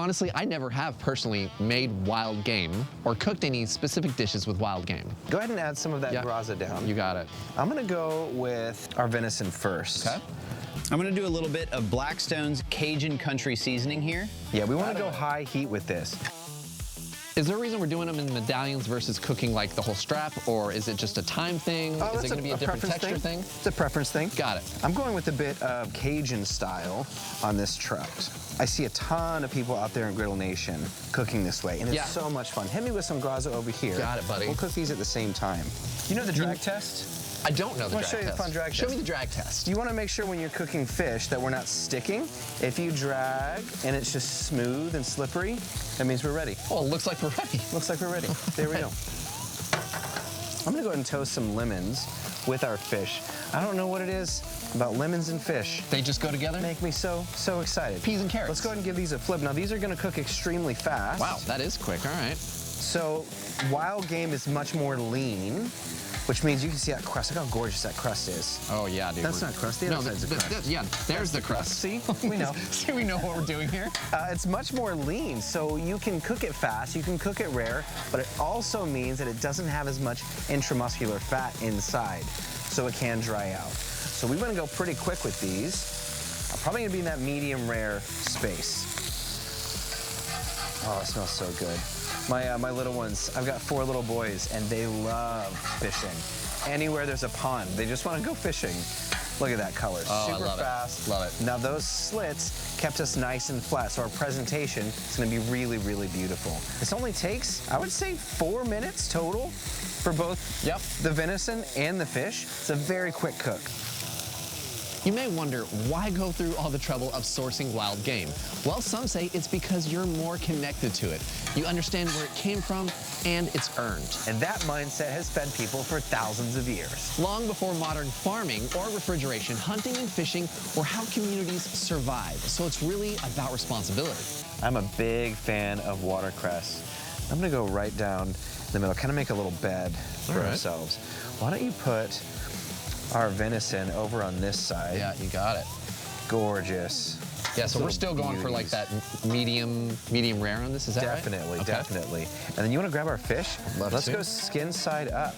honestly, I never have personally made wild game or cooked any specific dishes with wild game. Go ahead and add some of that graza down. You got it. I'm gonna go with our venison first. Okay. I'm gonna do a little bit of Blackstone's Cajun Country seasoning here. Yeah, we wanna go high heat with this. Is there a reason we're doing them in medallions versus cooking like the whole strap, or is it just a time thing? Is it gonna be a different texture thing? It's a preference thing. Got it. I'm going with a bit of Cajun style on this trout. I see a ton of people out there in Griddle Nation cooking this way, and it's so much fun. Hit me with some graza over here. Got it, buddy. We'll cook these at the same time. You know the drag test? I don't know the drag test. I'll show you the fun drag test. Show me the drag test. You want to make sure when you're cooking fish that we're not sticking. If you drag and it's just smooth and slippery, that means we're ready. Oh, it looks like we're ready. Looks like we're ready. There we go. I'm gonna go ahead and toast some lemons with our fish. I don't know what it is about lemons and fish. They just go together? Make me so excited. Peas and carrots. Let's go ahead and give these a flip. Now these are gonna cook extremely fast. Wow, that is quick, all right. So wild game is much more lean, which means you can see that crust. Look how gorgeous that crust is. Oh yeah, dude. That's not crust, the other side's a crust. Yeah, there's the crust. See, we know. See, we know what we're doing here. It's much more lean, so you can cook it fast, you can cook it rare, but it also means that it doesn't have as much intramuscular fat inside, so it can dry out. So we want to go pretty quick with these. I'm probably gonna be in that medium rare space. Oh, it smells so good. My little ones, I've got 4 little boys, and they love fishing. Anywhere there's a pond, they just want to go fishing. Look at that color, super fast. Love it. Now those slits kept us nice and flat, so our presentation is going to be really, really beautiful. This only takes, I would say, 4 minutes total for both the venison and the fish. It's a very quick cook. You may wonder, why go through all the trouble of sourcing wild game? Well, some say it's because you're more connected to it. You understand where it came from, and it's earned. And that mindset has fed people for thousands of years. Long before modern farming or refrigeration, hunting and fishing were how communities survived. So it's really about responsibility. I'm a big fan of watercress. I'm gonna go right down the middle, kind of make a little bed for ourselves. Why don't you put our venison over on this side? Yeah, you got it. Gorgeous. Yeah, so we're still going for like that medium rare on this, is that Definitely, right? definitely. And then you want to grab our fish? Let's go skin side up.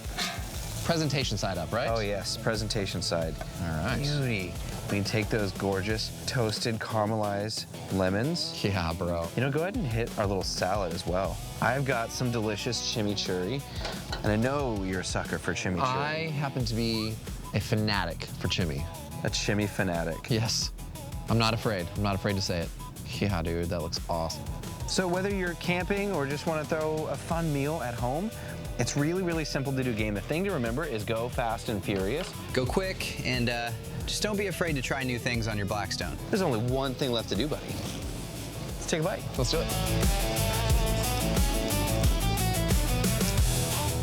Presentation side up, right? Oh yes, presentation side. All right. Beauty. We can take those gorgeous toasted caramelized lemons. Yeah, bro. You know, go ahead and hit our little salad as well. I've got some delicious chimichurri, and I know you're a sucker for chimichurri. I happen to be a fanatic for chimi. A chimi fanatic. Yes. I'm not afraid. I'm not afraid to say it. Yeah, dude, that looks awesome. So whether you're camping or just want to throw a fun meal at home, it's really, really simple to do game. The thing to remember is go fast and furious. Go quick, and just don't be afraid to try new things on your Blackstone. There's only one thing left to do, buddy. Let's take a bite. Let's do it.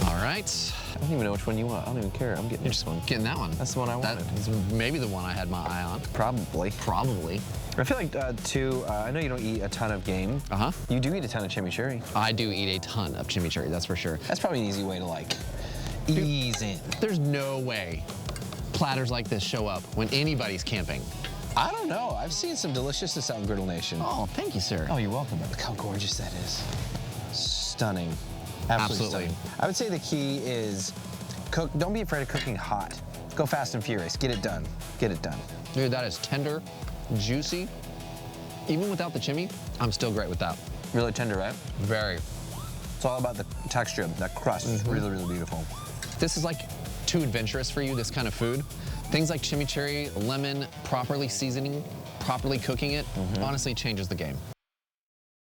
All right. I don't even know which one you want. I don't even care. I'm getting this one. Getting that one. That's the one I wanted. That's maybe the one I had my eye on. Probably. Probably. I feel like, too, I know you don't eat a ton of game. Uh-huh. You do eat a ton of chimichurri. I do eat a ton of chimichurri, that's for sure. That's probably an easy way to, like, ease in. There's no way platters like this show up when anybody's camping. I don't know. I've seen some deliciousness out in Griddle Nation. Oh, thank you, sir. Oh, you're welcome. Look how gorgeous that is. Stunning. Absolutely stunning. I would say the key is cook. Don't be afraid of cooking hot. Go fast and furious. Get it done. Get it done. Dude, that is tender, juicy. Even without the chimi, I'm still great with that. Really tender, right? Very. It's all about the texture. That crust is really, really beautiful. This is like too adventurous for you, this kind of food. Things like chimichurri, lemon, properly seasoning, properly cooking it, honestly changes the game.